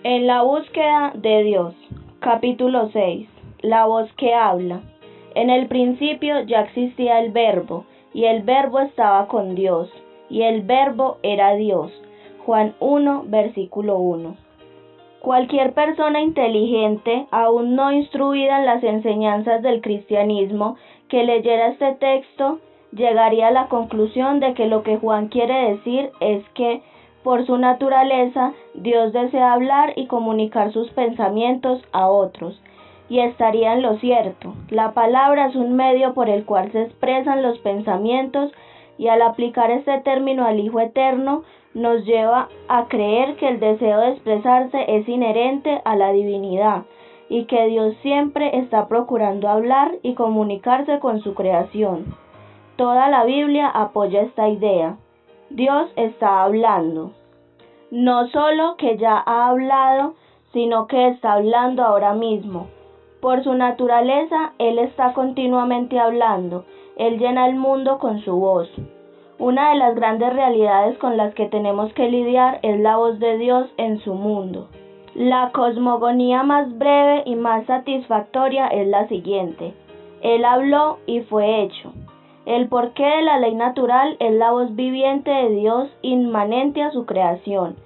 En la búsqueda de Dios. Capítulo 6. La voz que habla. En el principio ya existía el Verbo, y el Verbo estaba con Dios, y el Verbo era Dios. Juan 1, versículo 1. Cualquier persona inteligente, aún no instruida en las enseñanzas del cristianismo, que leyera este texto, llegaría a la conclusión de que lo que Juan quiere decir es que, por su naturaleza, Dios desea hablar y comunicar sus pensamientos a otros, y estaría en lo cierto. La palabra es un medio por el cual se expresan los pensamientos, y al aplicar este término al Hijo Eterno, nos lleva a creer que el deseo de expresarse es inherente a la divinidad, y que Dios siempre está procurando hablar y comunicarse con su creación. Toda la Biblia apoya esta idea. Dios está hablando. No solo que ya ha hablado, sino que está hablando ahora mismo. Por su naturaleza, Él está continuamente hablando. Él llena el mundo con su voz. Una de las grandes realidades con las que tenemos que lidiar es la voz de Dios en su mundo. La cosmogonía más breve y más satisfactoria es la siguiente. Él habló y fue hecho. El porqué de la ley natural es la voz viviente de Dios inmanente a su creación.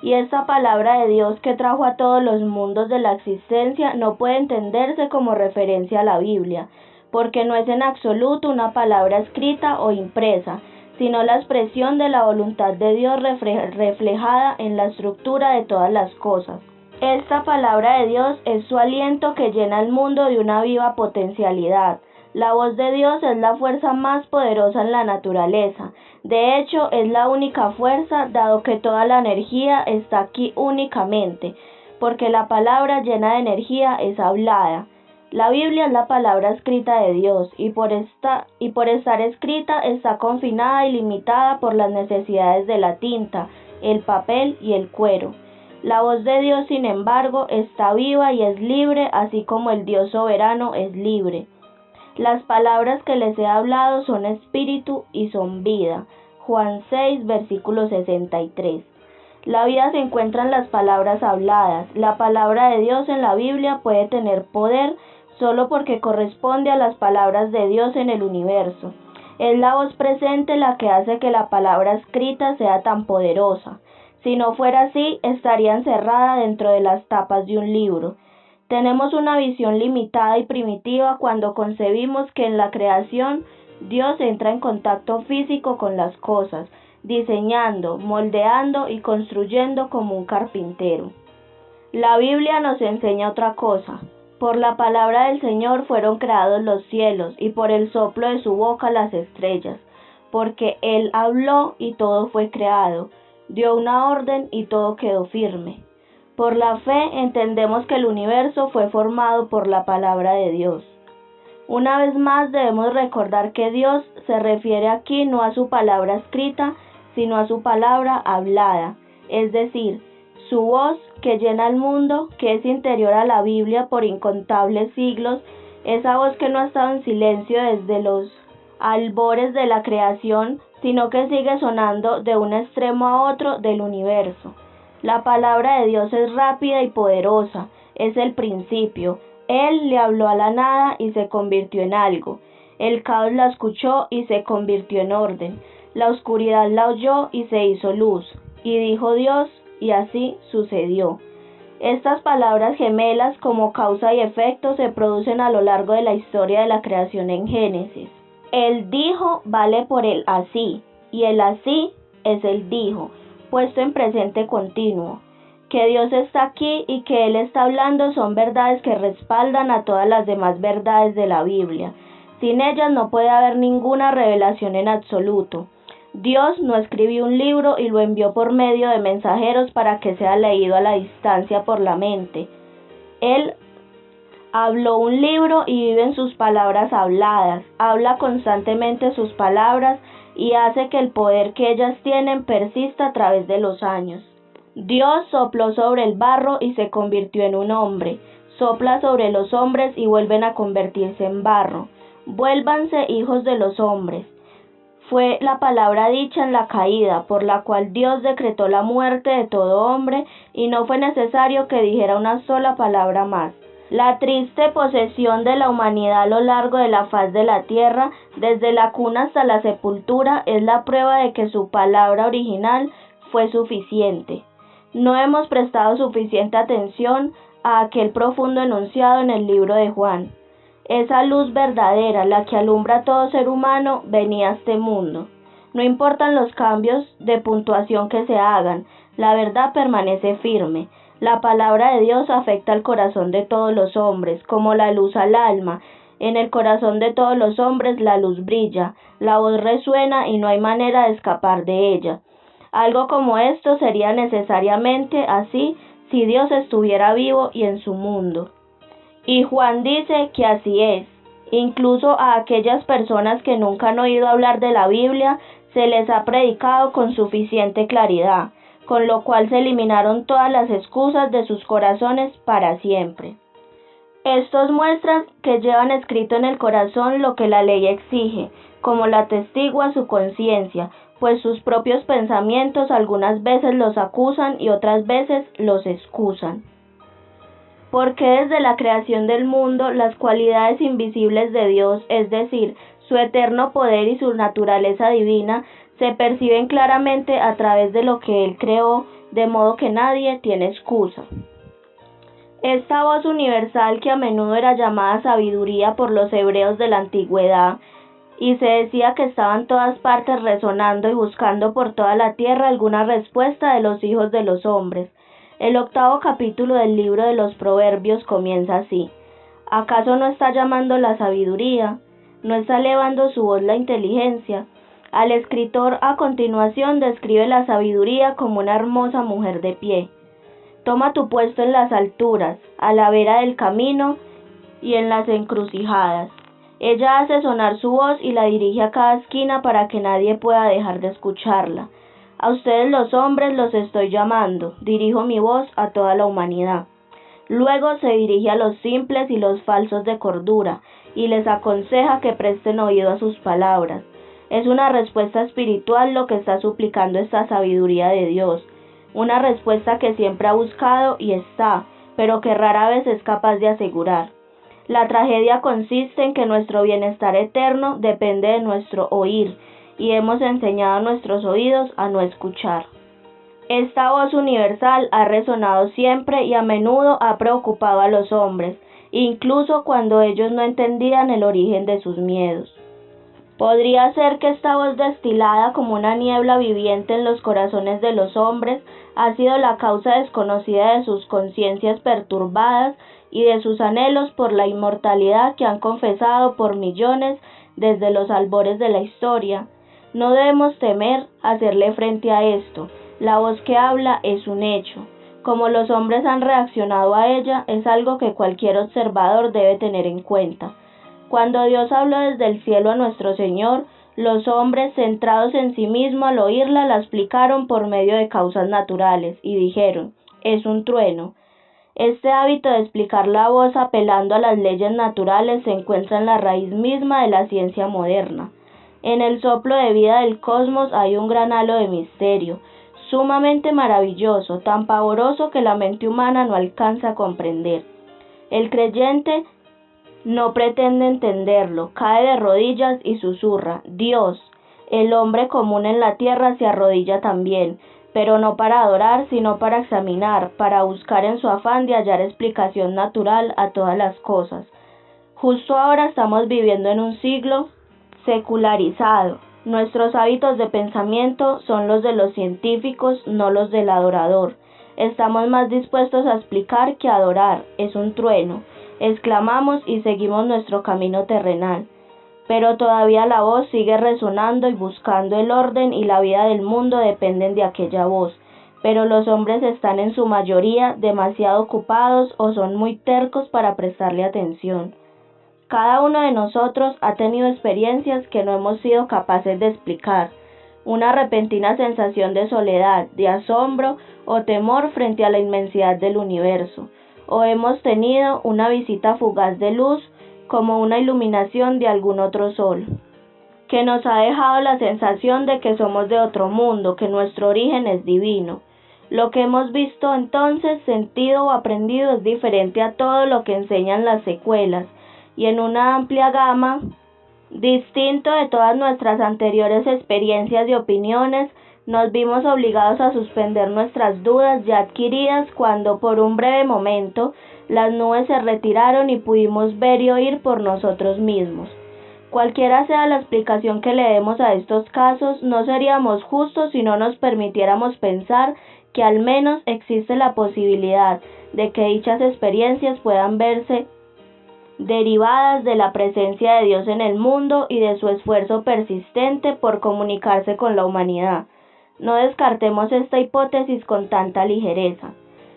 Y esta palabra de Dios que trajo a todos los mundos de la existencia no puede entenderse como referencia a la Biblia, porque no es en absoluto una palabra escrita o impresa, sino la expresión de la voluntad de Dios reflejada en la estructura de todas las cosas. Esta palabra de Dios es su aliento que llena el mundo de una viva potencialidad. La voz de Dios es la fuerza más poderosa en la naturaleza. De hecho, es la única fuerza, dado que toda la energía está aquí únicamente, porque la palabra llena de energía es hablada. La Biblia es la palabra escrita de Dios, y por estar escrita está confinada y limitada por las necesidades de la tinta, el papel y el cuero. La voz de Dios, sin embargo, está viva y es libre, así como el Dios soberano es libre. Las palabras que les he hablado son espíritu y son vida. Juan 6, versículo 63. La vida se encuentra en las palabras habladas. La palabra de Dios en la Biblia puede tener poder solo porque corresponde a las palabras de Dios en el universo. Es la voz presente la que hace que la palabra escrita sea tan poderosa. Si no fuera así, estaría encerrada dentro de las tapas de un libro. Tenemos una visión limitada y primitiva cuando concebimos que en la creación Dios entra en contacto físico con las cosas, diseñando, moldeando y construyendo como un carpintero. La Biblia nos enseña otra cosa. Por la palabra del Señor fueron creados los cielos, y por el soplo de su boca las estrellas, porque Él habló y todo fue creado, dio una orden y todo quedó firme. Por la fe entendemos que el universo fue formado por la palabra de Dios. Una vez más debemos recordar que Dios se refiere aquí no a su palabra escrita, sino a su palabra hablada, es decir, su voz que llena el mundo, que es interior a la Biblia por incontables siglos, esa voz que no ha estado en silencio desde los albores de la creación, sino que sigue sonando de un extremo a otro del universo. La palabra de Dios es rápida y poderosa, es el principio. Él le habló a la nada y se convirtió en algo. El caos la escuchó y se convirtió en orden. La oscuridad la oyó y se hizo luz. Y dijo Dios, y así sucedió. Estas palabras gemelas como causa y efecto se producen a lo largo de la historia de la creación en Génesis. El dijo vale por el así, y el así es el dijo, puesto en presente continuo. Que Dios está aquí y que Él está hablando son verdades que respaldan a todas las demás verdades de la Biblia. Sin ellas no puede haber ninguna revelación en absoluto. Dios no escribió un libro y lo envió por medio de mensajeros para que sea leído a la distancia por la mente. Él habló un libro y vive en sus palabras habladas, habla constantemente sus palabras y hace que el poder que ellas tienen persista a través de los años. Dios sopló sobre el barro y se convirtió en un hombre, sopla sobre los hombres y vuelven a convertirse en barro. Vuélvanse hijos de los hombres. Fue la palabra dicha en la caída, por la cual Dios decretó la muerte de todo hombre, y no fue necesario que dijera una sola palabra más. La triste posesión de la humanidad a lo largo de la faz de la tierra, desde la cuna hasta la sepultura, es la prueba de que su palabra original fue suficiente. No hemos prestado suficiente atención a aquel profundo enunciado en el libro de Juan. Esa luz verdadera, la que alumbra a todo ser humano, venía a este mundo. No importan los cambios de puntuación que se hagan, la verdad permanece firme. La palabra de Dios afecta al corazón de todos los hombres, como la luz al alma. En el corazón de todos los hombres la luz brilla, la voz resuena y no hay manera de escapar de ella. Algo como esto sería necesariamente así si Dios estuviera vivo y en su mundo. Y Juan dice que así es. Incluso a aquellas personas que nunca han oído hablar de la Biblia, se les ha predicado con suficiente claridad, con lo cual se eliminaron todas las excusas de sus corazones para siempre. Estos muestran que llevan escrito en el corazón lo que la ley exige, como la atestigua su conciencia, pues sus propios pensamientos algunas veces los acusan y otras veces los excusan. Porque desde la creación del mundo, las cualidades invisibles de Dios, es decir, su eterno poder y su naturaleza divina, se perciben claramente a través de lo que Él creó, de modo que nadie tiene excusa. Esta voz universal, que a menudo era llamada sabiduría por los hebreos de la antigüedad, y se decía que estaba en todas partes resonando y buscando por toda la tierra alguna respuesta de los hijos de los hombres. El 8º capítulo del libro de los Proverbios comienza así: ¿acaso no está llamando la sabiduría? ¿No está elevando su voz la inteligencia? Al escritor a continuación describe la sabiduría como una hermosa mujer de pie. Toma tu puesto en las alturas, a la vera del camino y en las encrucijadas. Ella hace sonar su voz y la dirige a cada esquina para que nadie pueda dejar de escucharla. A ustedes los hombres los estoy llamando, dirijo mi voz a toda la humanidad. Luego se dirige a los simples y los falsos de cordura, y les aconseja que presten oído a sus palabras. Es una respuesta espiritual lo que está suplicando esta sabiduría de Dios, una respuesta que siempre ha buscado y está, pero que rara vez es capaz de asegurar. La tragedia consiste en que nuestro bienestar eterno depende de nuestro oír, y hemos enseñado a nuestros oídos a no escuchar. Esta voz universal ha resonado siempre y a menudo ha preocupado a los hombres, incluso cuando ellos no entendían el origen de sus miedos. Podría ser que esta voz, destilada como una niebla viviente en los corazones de los hombres, ha sido la causa desconocida de sus conciencias perturbadas y de sus anhelos por la inmortalidad que han confesado por millones desde los albores de la historia. No debemos temer hacerle frente a esto. La voz que habla es un hecho. Como los hombres han reaccionado a ella, es algo que cualquier observador debe tener en cuenta. Cuando Dios habló desde el cielo a nuestro Señor, los hombres, centrados en sí mismos al oírla, la explicaron por medio de causas naturales y dijeron: es un trueno. Este hábito de explicar la voz apelando a las leyes naturales se encuentra en la raíz misma de la ciencia moderna. En el soplo de vida del cosmos hay un gran halo de misterio, sumamente maravilloso, tan pavoroso que la mente humana no alcanza a comprender. El creyente no pretende entenderlo, cae de rodillas y susurra: Dios. El hombre común en la tierra se arrodilla también, pero no para adorar, sino para examinar, para buscar en su afán de hallar explicación natural a todas las cosas. Justo ahora estamos viviendo en un siglo secularizado. Nuestros hábitos de pensamiento son los de los científicos, no los del adorador. Estamos más dispuestos a explicar que a adorar. Es un trueno, exclamamos y seguimos nuestro camino terrenal. Pero todavía la voz sigue resonando y buscando el orden, y la vida del mundo dependen de aquella voz. Pero los hombres están en su mayoría demasiado ocupados o son muy tercos para prestarle atención. Cada uno de nosotros ha tenido experiencias que no hemos sido capaces de explicar. Una repentina sensación de soledad, de asombro o temor frente a la inmensidad del universo. O hemos tenido una visita fugaz de luz, como una iluminación de algún otro sol. que nos ha dejado la sensación de que somos de otro mundo, que nuestro origen es divino. Lo que hemos visto entonces, sentido o aprendido es diferente a todo lo que enseñan las secuelas, y en una amplia gama, distinto de todas nuestras anteriores experiencias y opiniones, nos vimos obligados a suspender nuestras dudas ya adquiridas cuando, por un breve momento, las nubes se retiraron y pudimos ver y oír por nosotros mismos. Cualquiera sea la explicación que le demos a estos casos, no seríamos justos si no nos permitiéramos pensar que al menos existe la posibilidad de que dichas experiencias puedan verse derivadas de la presencia de Dios en el mundo y de su esfuerzo persistente por comunicarse con la humanidad. No descartemos esta hipótesis con tanta ligereza.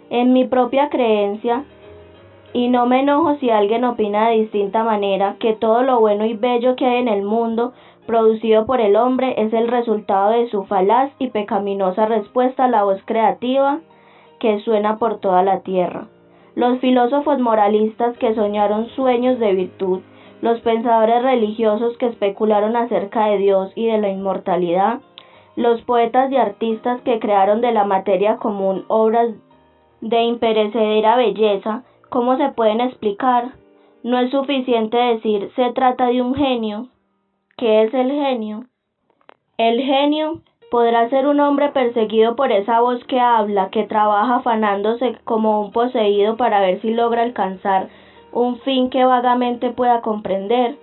En mi propia creencia, y no me enojo si alguien opina de distinta manera, que todo lo bueno y bello que hay en el mundo, producido por el hombre, es el resultado de su falaz y pecaminosa respuesta a la voz creativa que suena por toda la tierra. Los filósofos moralistas que soñaron sueños de virtud, los pensadores religiosos que especularon acerca de Dios y de la inmortalidad, los poetas y artistas que crearon de la materia común obras de imperecedera belleza, ¿cómo se pueden explicar? No es suficiente decir se trata de un genio. ¿Qué es el genio? El genio podrá ser un hombre perseguido por esa voz que habla, que trabaja afanándose como un poseído para ver si logra alcanzar un fin que vagamente pueda comprender.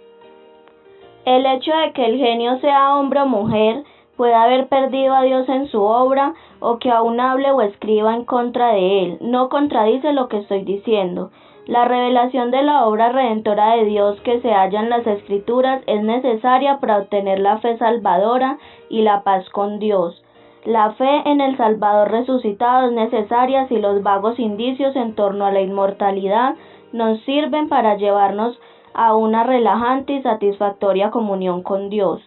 El hecho de que el genio sea hombre o mujer puede haber perdido a Dios en su obra o que aún hable o escriba en contra de él, no contradice lo que estoy diciendo. La revelación de la obra redentora de Dios que se halla en las Escrituras es necesaria para obtener la fe salvadora y la paz con Dios. La fe en el Salvador resucitado es necesaria si los vagos indicios en torno a la inmortalidad nos sirven para llevarnos a una relajante y satisfactoria comunión con Dios.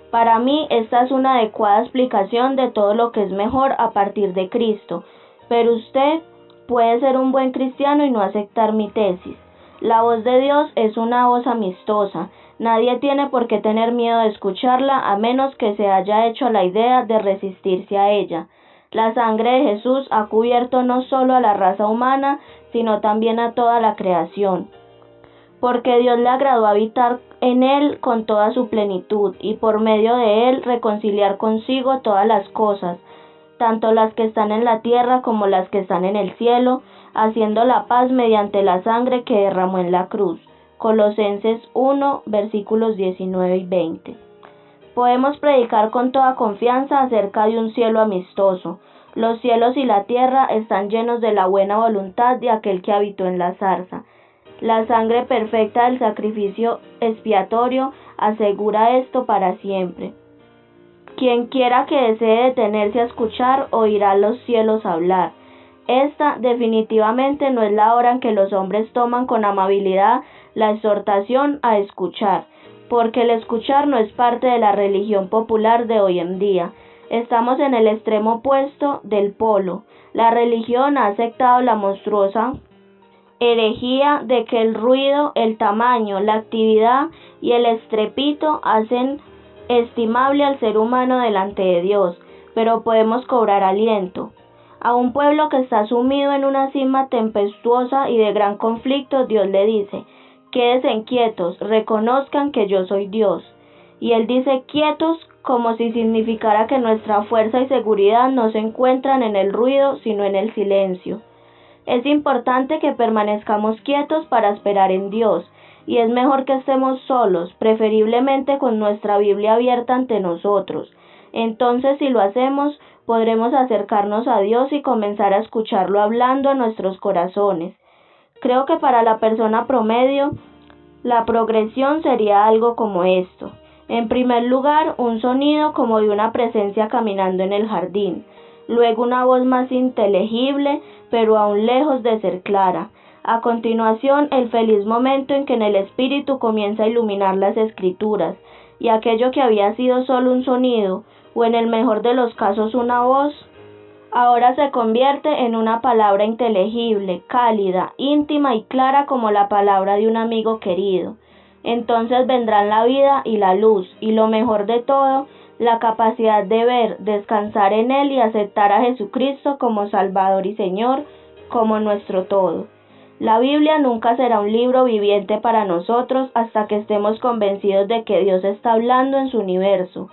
Para mí, esta es una adecuada explicación de todo lo que es mejor a partir de Cristo, pero usted puede ser un buen cristiano y no aceptar mi tesis. La voz de Dios es una voz amistosa. Nadie tiene por qué tener miedo de escucharla a menos que se haya hecho la idea de resistirse a ella. La sangre de Jesús ha cubierto no solo a la raza humana, sino también a toda la creación, porque Dios le agradó habitar en él con toda su plenitud, y por medio de él reconciliar consigo todas las cosas, tanto las que están en la tierra como las que están en el cielo, haciendo la paz mediante la sangre que derramó en la cruz. Colosenses 1, versículos 19 y 20. Podemos predicar con toda confianza acerca de un cielo amistoso. Los cielos y la tierra están llenos de la buena voluntad de aquel que habitó en la zarza. La sangre perfecta del sacrificio expiatorio asegura esto para siempre. Quien quiera que desee detenerse a escuchar, oirá a los cielos hablar. Esta definitivamente no es la hora en que los hombres toman con amabilidad la exhortación a escuchar, porque el escuchar no es parte de la religión popular de hoy en día. Estamos en el extremo opuesto del polo. La religión ha aceptado la monstruosa herejía de que el ruido, el tamaño, la actividad y el estrépito hacen estimable al ser humano delante de Dios, pero podemos cobrar aliento. A un pueblo que está sumido en una cima tempestuosa y de gran conflicto, Dios le dice: quédense quietos, reconozcan que yo soy Dios. Y él dice quietos como si significara que nuestra fuerza y seguridad no se encuentran en el ruido, sino en el silencio. Es importante que permanezcamos quietos para esperar en Dios, y es mejor que estemos solos, preferiblemente con nuestra Biblia abierta ante nosotros. Entonces, si lo hacemos, podremos acercarnos a Dios y comenzar a escucharlo hablando a nuestros corazones. Creo que para la persona promedio, la progresión sería algo como esto. En primer lugar, un sonido como de una presencia caminando en el jardín. Luego una voz más inteligible, pero aún lejos de ser clara. A continuación, el feliz momento en que en el espíritu comienza a iluminar las escrituras, y aquello que había sido solo un sonido, o en el mejor de los casos una voz, ahora se convierte en una palabra inteligible, cálida, íntima y clara como la palabra de un amigo querido. Entonces vendrán la vida y la luz, y lo mejor de todo, la capacidad de ver, descansar en Él y aceptar a Jesucristo como Salvador y Señor, como nuestro todo. La Biblia nunca será un libro viviente para nosotros hasta que estemos convencidos de que Dios está hablando en su universo.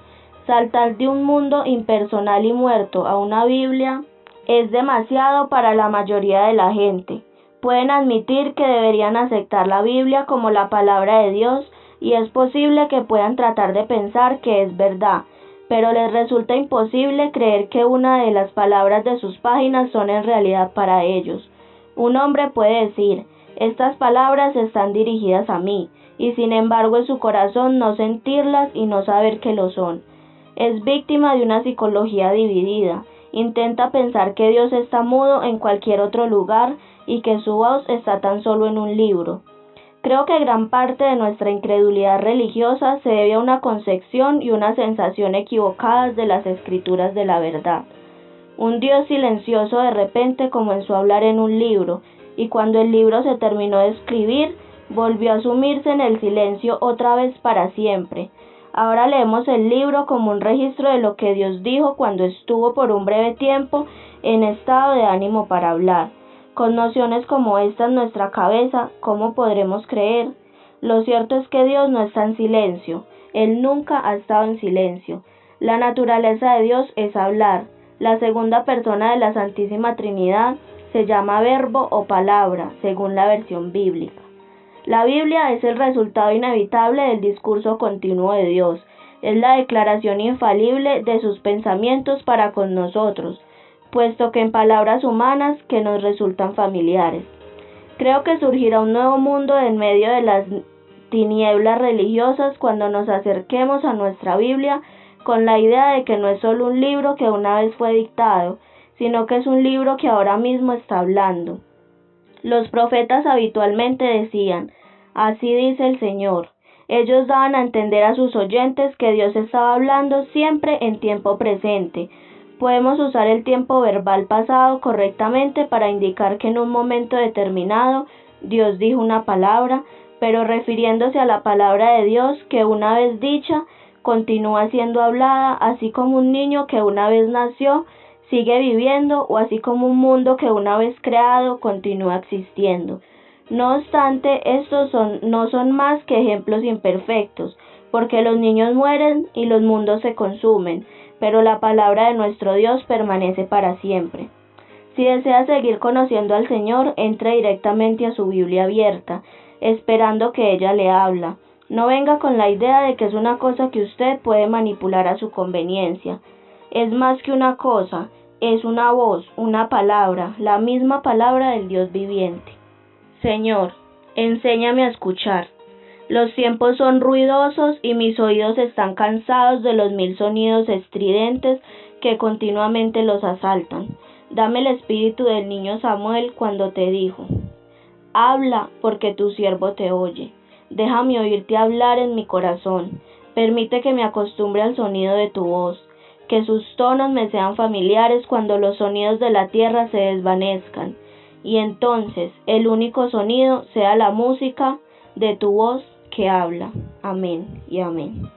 Saltar de un mundo impersonal y muerto a una Biblia es demasiado para la mayoría de la gente. Pueden admitir que deberían aceptar la Biblia como la palabra de Dios y es posible que puedan tratar de pensar que es verdad, pero les resulta imposible creer que una de las palabras de sus páginas son en realidad para ellos. Un hombre puede decir, estas palabras están dirigidas a mí, y sin embargo en su corazón no sentirlas y no saber que lo son. Es víctima de una psicología dividida. Intenta pensar que Dios está mudo en cualquier otro lugar y que su voz está tan solo en un libro. Creo que gran parte de nuestra incredulidad religiosa se debe a una concepción y una sensación equivocadas de las escrituras de la verdad. Un Dios silencioso de repente comenzó a hablar en un libro, y cuando el libro se terminó de escribir, volvió a sumirse en el silencio otra vez para siempre. Ahora leemos el libro como un registro de lo que Dios dijo cuando estuvo por un breve tiempo en estado de ánimo para hablar. Con nociones como esta en nuestra cabeza, ¿cómo podremos creer? Lo cierto es que Dios no está en silencio. Él nunca ha estado en silencio. La naturaleza de Dios es hablar. La segunda persona de la Santísima Trinidad se llama verbo o palabra, según la versión bíblica. La Biblia es el resultado inevitable del discurso continuo de Dios. Es la declaración infalible de sus pensamientos para con nosotros, puesto que en palabras humanas que nos resultan familiares. Creo que surgirá un nuevo mundo en medio de las tinieblas religiosas cuando nos acerquemos a nuestra Biblia con la idea de que no es solo un libro que una vez fue dictado, sino que es un libro que ahora mismo está hablando. Los profetas habitualmente decían, así dice el Señor. Ellos daban a entender a sus oyentes que Dios estaba hablando siempre en tiempo presente. Podemos usar el tiempo verbal pasado correctamente para indicar que en un momento determinado Dios dijo una palabra, pero refiriéndose a la palabra de Dios que una vez dicha, continúa siendo hablada, así como un niño que una vez nació, sigue viviendo, o así como un mundo que una vez creado continúa existiendo. No obstante, estos no son más que ejemplos imperfectos, porque los niños mueren y los mundos se consumen, pero la palabra de nuestro Dios permanece para siempre. Si desea seguir conociendo al Señor, entre directamente a su Biblia abierta, esperando que ella le habla. No venga con la idea de que es una cosa que usted puede manipular a su conveniencia. Es más que una cosa, es una voz, una palabra, la misma palabra del Dios viviente. Señor, enséñame a escuchar. Los tiempos son ruidosos y mis oídos están cansados de los 1000 sonidos estridentes que continuamente los asaltan. Dame el espíritu del niño Samuel cuando te dijo, habla porque tu siervo te oye. Déjame oírte hablar en mi corazón. Permite que me acostumbre al sonido de tu voz, que sus tonos me sean familiares cuando los sonidos de la tierra se desvanezcan, y entonces el único sonido sea la música de tu voz que habla. Amén y amén.